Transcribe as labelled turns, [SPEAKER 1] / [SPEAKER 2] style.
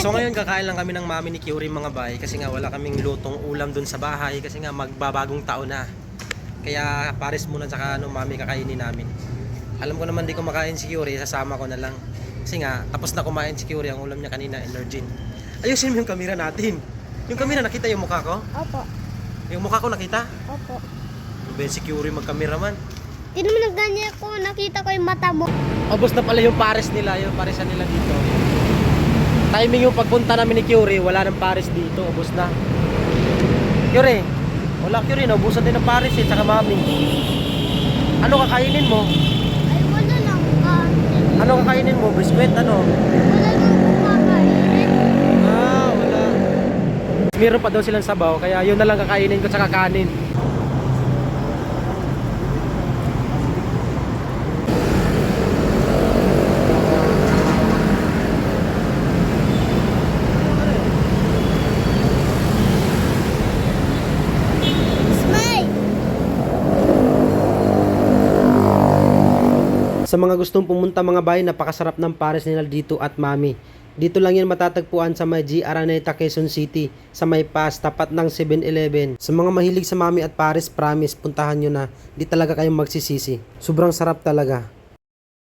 [SPEAKER 1] So ngayon kakain lang kami ng mami ni Curie mga bay kasi nga wala kaming lutong ulam dun sa bahay kasi nga magbabagong taon na. Kaya pares muna tsaka mami kakainin namin. Alam ko naman di ko makain si Curie, sasama ko na lang. Kasi nga tapos na kumain si Curie, ang ulam niya kanina Energin. Ayusin mo yung camera natin. Yung camera nakita yung mukha ko?
[SPEAKER 2] Opo.
[SPEAKER 1] Yung mukha ko nakita?
[SPEAKER 2] Opo.
[SPEAKER 1] Ben si Curie magkameraman.
[SPEAKER 2] Di naman nagganyan ko. Nakita ko yung mata mo.
[SPEAKER 1] Ubos na pala yung pares nila, yung paresan nila dito. Timing yung pagpunta namin ni Curie, wala nang pares dito, ubos na. Curie, wala Curie, naubusan din ng pares eh, tsaka mami. Ano kakainin mo?
[SPEAKER 2] Ay, wala lang.
[SPEAKER 1] Ano kakainin mo? Biskwit, ano?
[SPEAKER 2] Wala lang kumakain.
[SPEAKER 1] Wala. Meron pa daw silang sabaw, kaya yun na lang kakainin ko tsaka kanin. Sa mga gustong pumunta mga bahay, napakasarap ng pares nila dito at mami. Dito lang yan matatagpuan sa may G. Araneta, Quezon City, sa may pass, tapat ng 7-Eleven. Sa mga mahilig sa mami at pares, promise, puntahan nyo na. Di talaga kayong magsisisi. Sobrang sarap talaga.